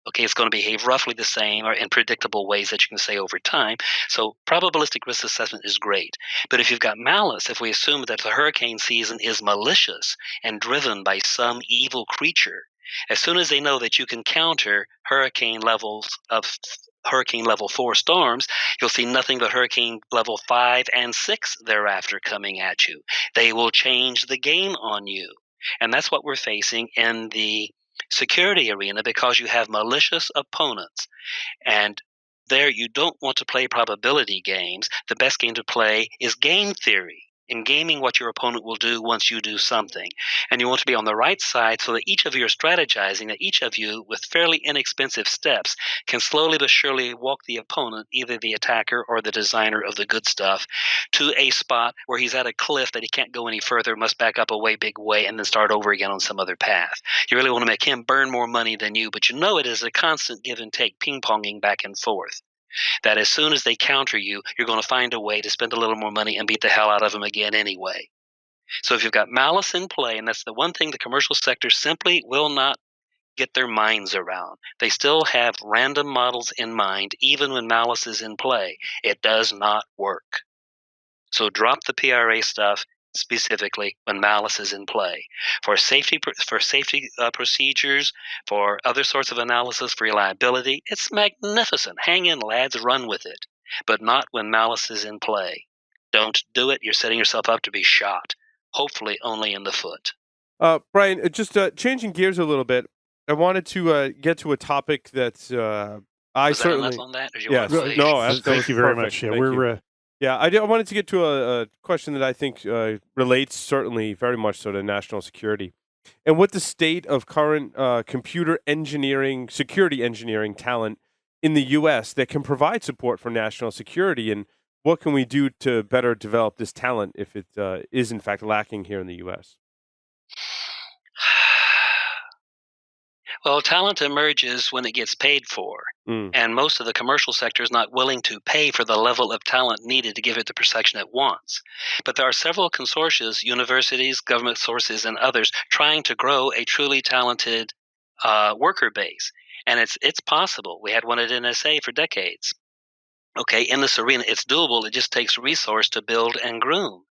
Okay, it's going to behave roughly the same or in predictable ways that you can say over time. So probabilistic risk assessment is great. But if you've got malice, if we assume that the hurricane season is malicious and driven by some evil creature, as soon as they know that you can counter hurricane level 4 storms, you'll see nothing but hurricane level 5 and 6 thereafter coming at you. They will change the game on you. And that's what we're facing in the security arena, because you have malicious opponents. And there you don't want to play probability games. The best game to play is game theory. In gaming, what your opponent will do once you do something. And you want to be on the right side so that each of you are strategizing, that each of you, with fairly inexpensive steps, can slowly but surely walk the opponent, either the attacker or the designer of the good stuff, to a spot where he's at a cliff that he can't go any further, must back up a way big way, and then start over again on some other path. You really want to make him burn more money than you, but you know it is a constant give and take, ping-ponging back and forth. That as soon as they counter you, you're going to find a way to spend a little more money and beat the hell out of them again anyway. So if you've got malice in play, and that's the one thing the commercial sector simply will not get their minds around. They still have random models in mind, even when malice is in play. It does not work. So drop the PRA stuff specifically when malice is in play. For safety procedures, for other sorts of analysis, for reliability, it's magnificent. Hang in, lads, run with it. But not when malice is in play. Don't do it. You're setting yourself up to be shot, hopefully only in the foot. Brian, just changing gears a little bit, I wanted to get to a topic that I Was certainly. that enough on that? Or Yes, no, Thank you very much. Yeah, I wanted to get to a question that I think relates certainly very much so to national security, and what the state of current computer engineering, security engineering talent in the U.S. that can provide support for national security, and what can we do to better develop this talent if it is in fact lacking here in the U.S.? Well, talent emerges when it gets paid for. And most of the commercial sector is not willing to pay for the level of talent needed to give it the protection it wants. But there are several consortia, universities, government sources, and others trying to grow a truly talented worker base. And it's possible. We had one at NSA for decades. Okay, in this arena, it's doable. It just takes resource to build and groom.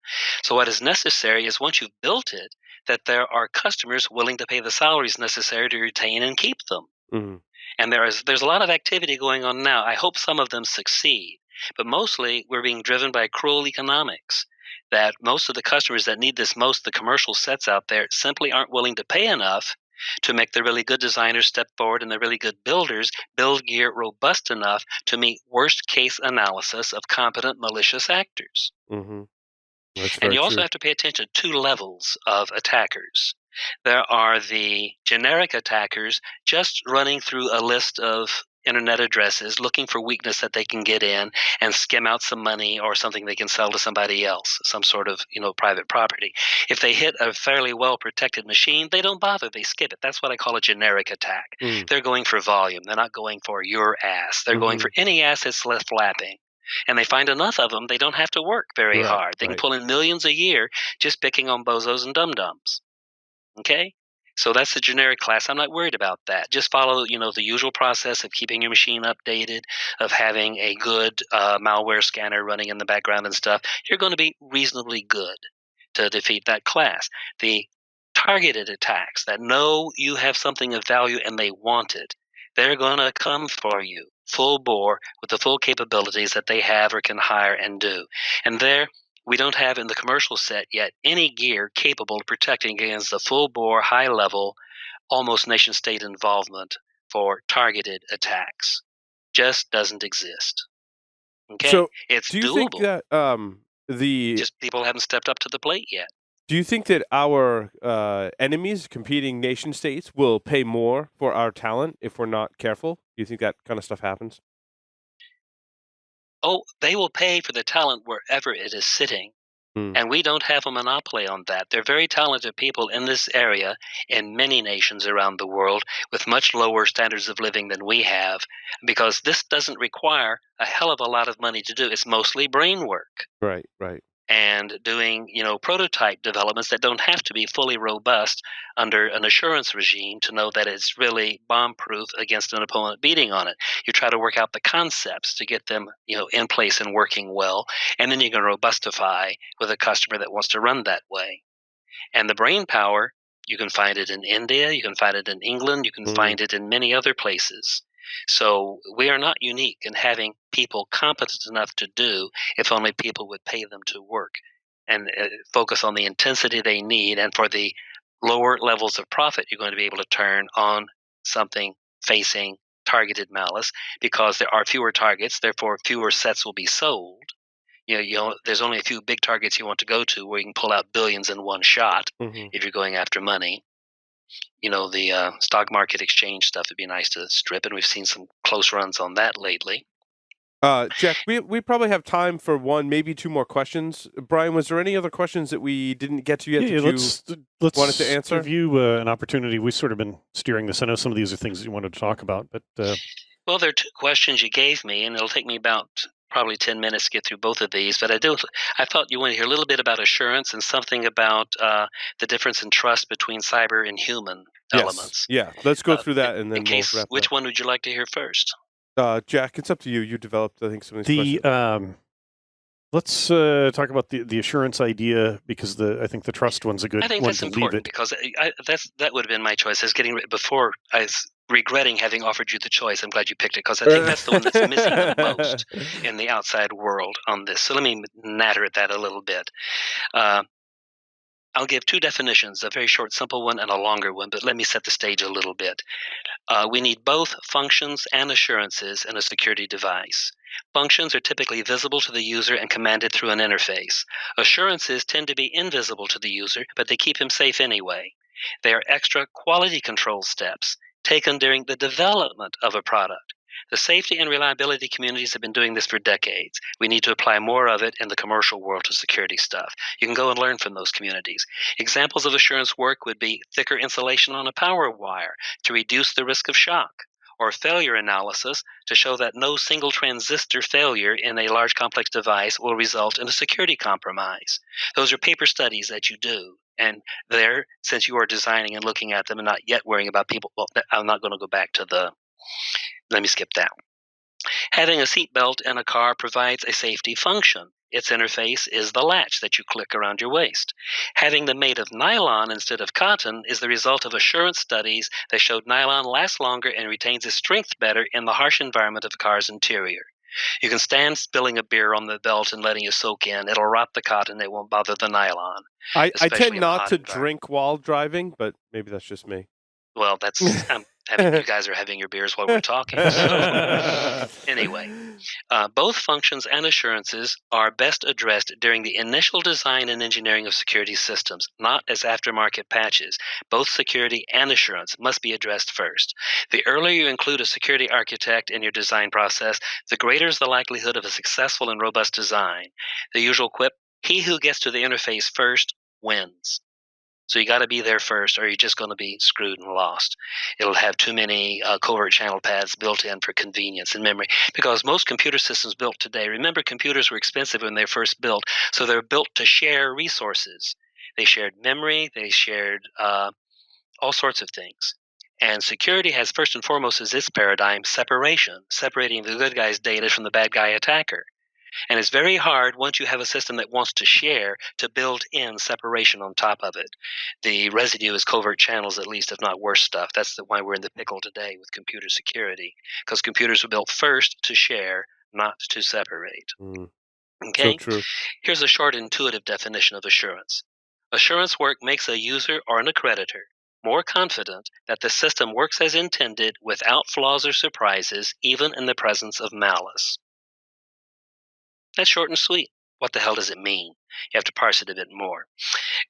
So what is necessary is, once you've built it, that there are customers willing to pay the salaries necessary to retain and keep them. Mm-hmm. And there's a lot of activity going on now. I hope some of them succeed. But mostly we're being driven by cruel economics, that most of the customers that need this most, the commercial sets out there, simply aren't willing to pay enough to make the really good designers step forward and the really good builders build gear robust enough to meet worst case analysis of competent malicious actors. Mm-hmm. That's and very you also true. have to pay attention to two levels of attackers. There are the generic attackers just running through a list of internet addresses looking for weakness that they can get in and skim out some money or something they can sell to somebody else, some sort of private property. If they hit a fairly well protected machine, they don't bother, they skip it. That's what I call a generic attack. They're going for volume. They're not going for your ass. They're going for any ass that's left flapping. And they find enough of them, they don't have to work very hard. They can pull in millions a year just picking on bozos and dum-dums. Okay? So that's the generic class. I'm not worried about that. Just follow, the usual process of keeping your machine updated, of having a good malware scanner running in the background and stuff. You're going to be reasonably good to defeat that class. The targeted attacks that know you have something of value and they want it, they're going to come for you full bore with the full capabilities that they have or can hire and do. And there, we don't have in the commercial set yet any gear capable of protecting against the full-bore, high-level, almost nation-state involvement for targeted attacks. Just doesn't exist. Okay? So, it's do you doable. think that just people haven't stepped up to the plate yet. Do you think that our enemies, competing nation states, will pay more for our talent if we're not careful? Do you think that kind of stuff happens? Oh, they will pay for the talent wherever it is sitting. And we don't have a monopoly on that. They're very talented people in this area in many nations around the world with much lower standards of living than we have, because this doesn't require a hell of a lot of money to do. It's mostly brain work. Right. And doing, prototype developments that don't have to be fully robust under an assurance regime to know that it's really bomb-proof against an opponent beating on it. You try to work out the concepts to get them, in place and working well, and then you can robustify with a customer that wants to run that way. And the brain power, you can find it in India, you can find it in England, you can find it in many other places. So we are not unique in having people competent enough to do if only people would pay them to work and focus on the intensity they need. And for the lower levels of profit, you're going to be able to turn on something facing targeted malice because there are fewer targets, therefore fewer sets will be sold. There's only a few big targets you want to go to where you can pull out billions in one shot if you're going after money. The stock market exchange stuff would be nice to strip, and we've seen some close runs on that lately. Jack, we probably have time for one, maybe two more questions. Brian, was there any other questions that we didn't get to yet? Yeah, let's wanted to answer? give you an opportunity. We've sort of been steering this. I know some of these are things that you wanted to talk about, but well, there are two questions you gave me, and it'll take me about probably 10 minutes to get through both of these. But I thought you want to hear a little bit about assurance and something about the difference in trust between cyber and human elements. Yeah, let's go through that, and then we'll wrap which up. one would you like to hear first? Jack, it's up to you. You developed, I think, some of these questions. Let's talk about the assurance idea, because I think the trust one's a good one to leave it. I think that's important because that would have been my choice. Before I was regretting having offered you the choice. I'm glad you picked it because I think that's the one that's missing the most in the outside world on this. So let me natter at that a little bit. I'll give two definitions, a very short, simple one and a longer one, but let me set the stage a little bit. We need both functions and assurances in a security device. Functions are typically visible to the user and commanded through an interface. Assurances tend to be invisible to the user, but they keep him safe anyway. They are extra quality control steps taken during the development of a product. The safety and reliability communities have been doing this for decades. We need to apply more of it in the commercial world to security stuff. You can go and learn from those communities. Examples of assurance work would be thicker insulation on a power wire to reduce the risk of shock, or failure analysis to show that no single transistor failure in a large complex device will result in a security compromise. Those are paper studies that you do. And there, since you are designing and looking at them and not yet worrying about people, I'm not going to go back to let me skip that. Having a seatbelt in a car provides a safety function. Its interface is the latch that you click around your waist. Having them made of nylon instead of cotton is the result of assurance studies that showed nylon lasts longer and retains its strength better in the harsh environment of a car's interior. You can stand spilling a beer on the belt and letting it soak in. It'll rot the cotton. It won't bother the nylon. I tend not to drink while driving, but maybe that's just me. Well, that's you guys are having your beers while we're talking. So anyway, both functions and assurances are best addressed during the initial design and engineering of security systems, not as aftermarket patches. Both security and assurance must be addressed first. The earlier you include a security architect in your design process, the greater is the likelihood of a successful and robust design. The usual quip, he who gets to the interface first wins. So you got to be there first, or you're just going to be screwed and lost. It'll have too many covert channel paths built in for convenience and memory. Because most computer systems built today, remember, computers were expensive when they were first built, so they're built to share resources. They shared memory, they shared all sorts of things. And security has first and foremost as its paradigm separation, separating the good guy's data from the bad guy attacker. And it's very hard once you have a system that wants to share to build in separation on top of it. The residue is covert channels, at least, if not worse stuff. That's why we're in the pickle today with computer security, because computers were built first to share, not to separate. Okay? So true. Here's a short, intuitive definition of assurance. Assurance work makes a user or an accreditor more confident that the system works as intended without flaws or surprises, even in the presence of malice. That's short and sweet. What the hell does it mean? You have to parse it a bit more.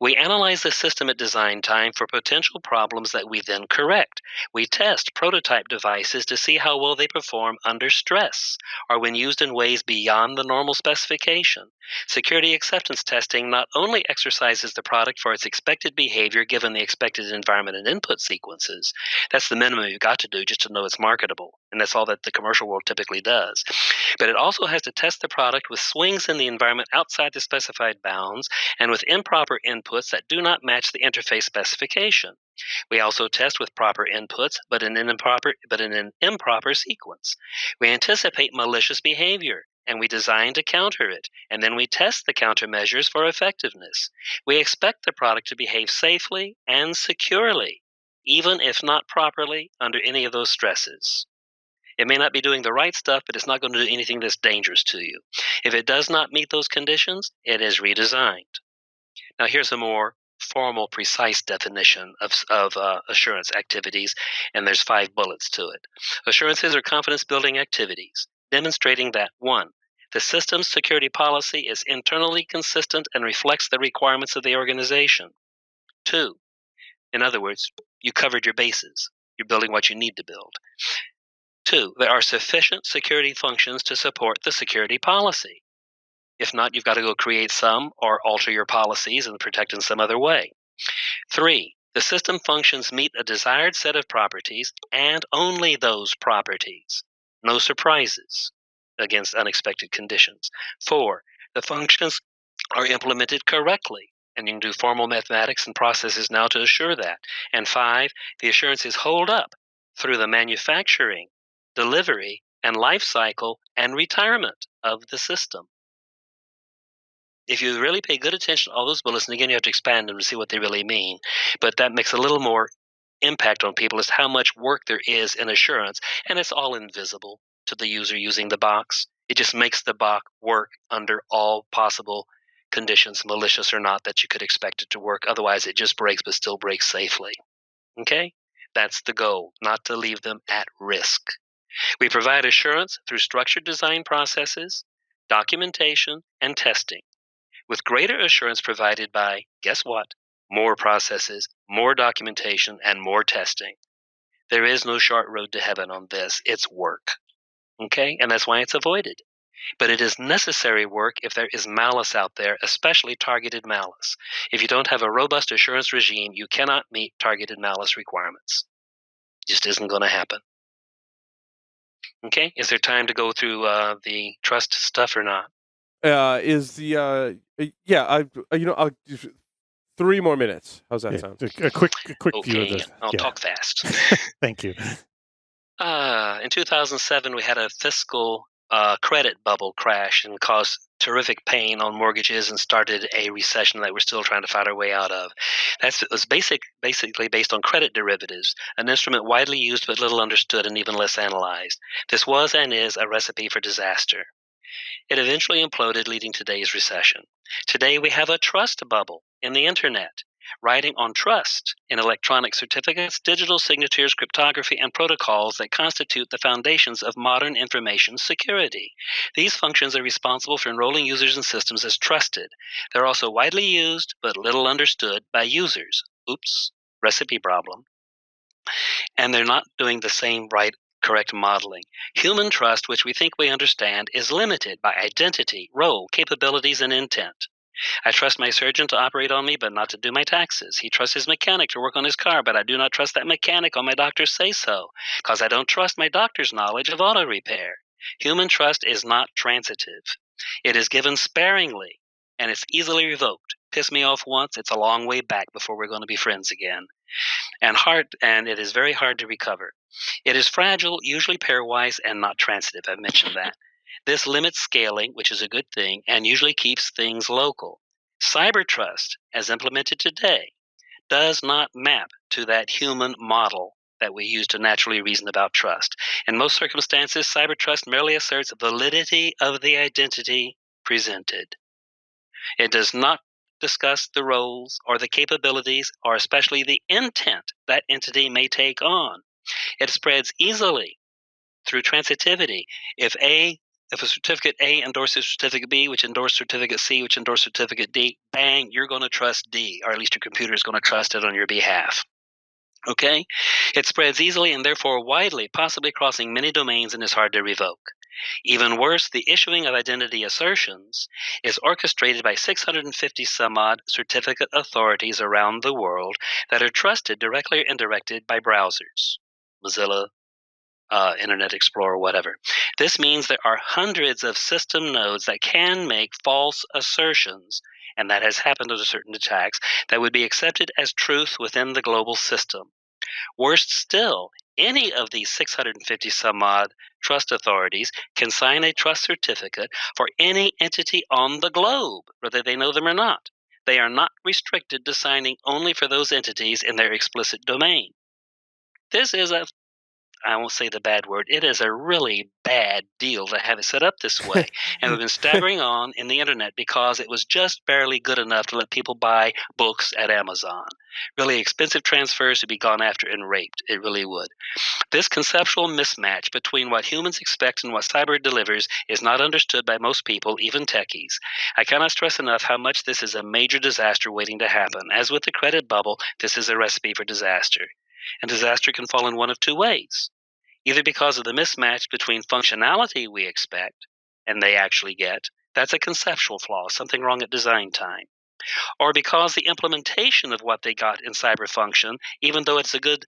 We analyze the system at design time for potential problems that we then correct. We test prototype devices to see how well they perform under stress or when used in ways beyond the normal specification. Security acceptance testing not only exercises the product for its expected behavior given the expected environment and input sequences. That's the minimum you've got to do just to know it's marketable, and that's all that the commercial world typically does. But it also has to test the product with swings in the environment outside the specified bounds and with improper inputs that do not match the interface specification. We also test with proper inputs, but in an improper sequence. We anticipate malicious behavior, and we design to counter it, and then we test the countermeasures for effectiveness. We expect the product to behave safely and securely, even if not properly under any of those stresses. It may not be doing the right stuff, but it's not going to do anything that's dangerous to you. If it does not meet those conditions, it is redesigned. Now, here's a more formal, precise definition of assurance activities, and there's 5 bullets to it. Assurances are confidence-building activities, demonstrating that 1. The system's security policy is internally consistent and reflects the requirements of the organization. 2. In other words, you covered your bases. You're building what you need to build. 2. There are sufficient security functions to support the security policy. If not, you've got to go create some or alter your policies and protect in some other way. 3. The system functions meet a desired set of properties and only those properties. No surprises against unexpected conditions. 4. The functions are implemented correctly, and you can do formal mathematics and processes now to assure that. And 5. The assurances hold up through the manufacturing, delivery, and life cycle and retirement of the system. If you really pay good attention to all those bullets, and again, you have to expand them to see what they really mean, but that makes a little more impact on people as how much work there is in assurance, and it's all invisible to the user using the box. It just makes the box work under all possible conditions, malicious or not, that you could expect it to work. Otherwise, it just breaks, but still breaks safely. Okay? That's the goal, not to leave them at risk. We provide assurance through structured design processes, documentation, and testing, with greater assurance provided by, guess what? More processes, more documentation, and more testing. There is no short road to heaven on this. It's work. Okay? And that's why it's avoided. But it is necessary work if there is malice out there, especially targeted malice. If you don't have a robust assurance regime, you cannot meet targeted malice requirements. Just isn't going to happen. Okay? Is there time to go through the trust stuff or not? I'll 3 more minutes. How's that sound? A quick view of Okay, this. I'll talk fast. Thank you. In 2007, we had a fiscal credit bubble crash and caused terrific pain on mortgages and started a recession that we're still trying to find our way out of. It was basically based on credit derivatives, an instrument widely used but little understood and even less analyzed. This was and is a recipe for disaster. It eventually imploded, leading to today's recession. Today, we have a trust bubble in the internet. writing on trust in electronic certificates, digital signatures, cryptography, and protocols that constitute the foundations of modern information security. These functions are responsible for enrolling users in systems as trusted. They're also widely used but little understood by users. Oops, recipe problem. And they're not doing the same correct modeling. Human trust, which we think we understand, is limited by identity, role, capabilities, and intent. I trust my surgeon to operate on me, but not to do my taxes. He trusts his mechanic to work on his car, but I do not trust that mechanic on my doctor's say-so, because I don't trust my doctor's knowledge of auto repair. Human trust is not transitive. It is given sparingly, and it's easily revoked. Piss me off once, it's a long way back before we're going to be friends again. And it is very hard to recover. It is fragile, usually pairwise, and not transitive. I've mentioned that. This limits scaling, which is a good thing, and usually keeps things local. Cyber trust, as implemented today, does not map to that human model that we use to naturally reason about trust. In most circumstances, cyber trust merely asserts validity of the identity presented. It does not discuss the roles or the capabilities or especially the intent that entity may take on. It spreads easily through transitivity. If a certificate A endorses certificate B, which endorses certificate C, which endorses certificate D, bang, you're going to trust D, or at least your computer is going to trust it on your behalf. Okay? It spreads easily and therefore widely, possibly crossing many domains, and is hard to revoke. Even worse, the issuing of identity assertions is orchestrated by 650 some odd certificate authorities around the world that are trusted directly or indirectly by browsers, Mozilla, Internet Explorer, whatever. This means there are hundreds of system nodes that can make false assertions, and that has happened under certain attacks, that would be accepted as truth within the global system. Worst still, any of these 650 some odd trust authorities can sign a trust certificate for any entity on the globe, whether they know them or not. They are not restricted to signing only for those entities in their explicit domain. This is I won't say the bad word, it is a really bad deal to have it set up this way. And we've been staggering on in the internet because it was just barely good enough to let people buy books at Amazon. Really expensive transfers to be gone after and raped. It really would. This conceptual mismatch between what humans expect and what cyber delivers is not understood by most people, even techies. I cannot stress enough how much this is a major disaster waiting to happen. As with the credit bubble, this is a recipe for disaster. And disaster can fall in one of two ways. Either because of the mismatch between functionality we expect and they actually get, that's a conceptual flaw, something wrong at design time. Or because the implementation of what they got in cyber function, even though it's a good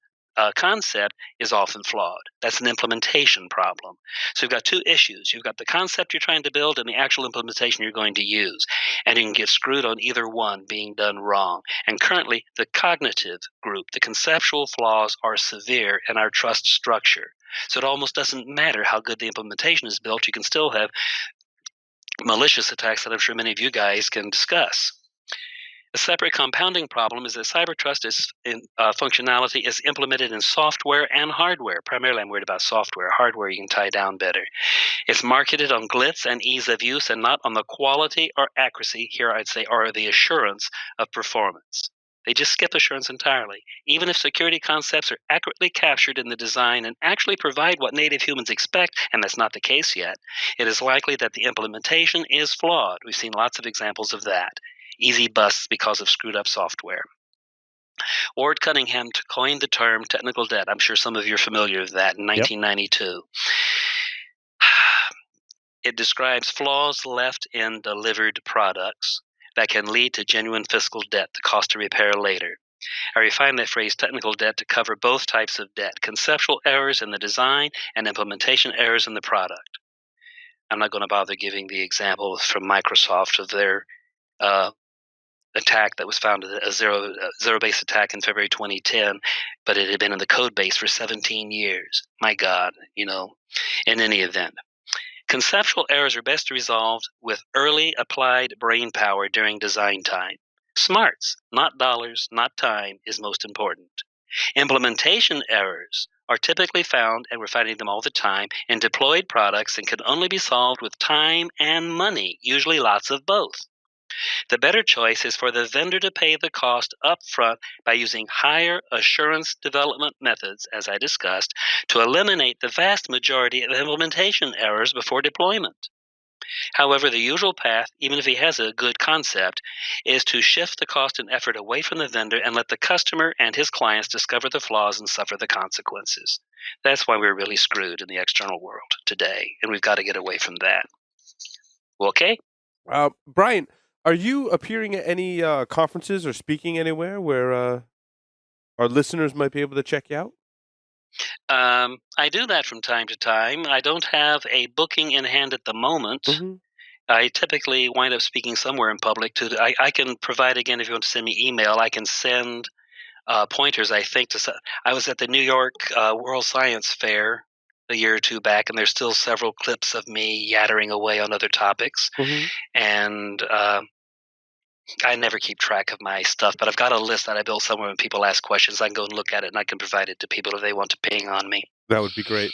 concept, is often flawed. That's an implementation problem. So you've got two issues. You've got the concept you're trying to build and the actual implementation you're going to use. And you can get screwed on either one being done wrong. And currently, the cognitive group, the conceptual flaws are severe in our trust structure. So it almost doesn't matter how good the implementation is built. You can still have malicious attacks that I'm sure many of you guys can discuss. A separate compounding problem is that cyber trust functionality is implemented in software and hardware. Primarily, I'm worried about software. Hardware you can tie down better. It's marketed on glitz and ease of use and not on the quality or accuracy, here I'd say, or the assurance of performance. They just skip assurance entirely. Even if security concepts are accurately captured in the design and actually provide what native humans expect, and that's not the case yet, it is likely that the implementation is flawed. We've seen lots of examples of that. Easy busts because of screwed up software. Ward Cunningham coined the term technical debt. I'm sure some of you are familiar with that in 1992. Yep. It describes flaws left in delivered products that can lead to genuine fiscal debt, the cost to repair later. I refine that phrase technical debt to cover both types of debt, conceptual errors in the design and implementation errors in the product. I'm not going to bother giving the example from Microsoft of their attack that was found a zero-base attack in February 2010, but it had been in the code base for 17 years. My God, in any event. Conceptual errors are best resolved with early applied brain power during design time. Smarts, not dollars, not time, is most important. Implementation errors are typically found, and we're finding them all the time, in deployed products and can only be solved with time and money, usually lots of both. The better choice is for the vendor to pay the cost upfront by using higher assurance development methods, as I discussed, to eliminate the vast majority of implementation errors before deployment. However, the usual path, even if he has a good concept, is to shift the cost and effort away from the vendor and let the customer and his clients discover the flaws and suffer the consequences. That's why we're really screwed in the external world today, and we've got to get away from that. Okay? Brian, are you appearing at any conferences or speaking anywhere where our listeners might be able to check you out? I do that from time to time. I don't have a booking in hand at the moment. Mm-hmm. I typically wind up speaking somewhere in public. I can provide, again, if you want to send me email, I can send pointers, I think. I was at the New York World Science Fair a year or two back, and there's still several clips of me yattering away on other topics. Mm-hmm. And I never keep track of my stuff, but I've got a list that I built somewhere. When people ask questions, I can go and look at it, and I can provide it to people if they want to ping on me. That would be great.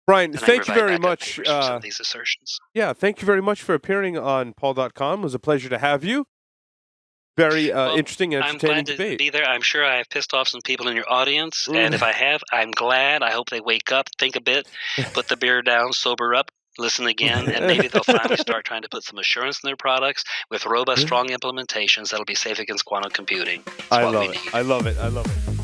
Brian, And thank you very backup much. papers for some of these assertions. Yeah, thank you very much for appearing on Paul.com. It was a pleasure to have you. Very interesting and I'm entertaining glad to debate. be there. I'm sure I have pissed off some people in your audience, and if I have, I'm glad. I hope they wake up, think a bit, put the beer down, sober up, listen again, and maybe they'll finally start trying to put some assurance in their products with robust, strong implementations that'll be safe against quantum computing. I love it. I love it.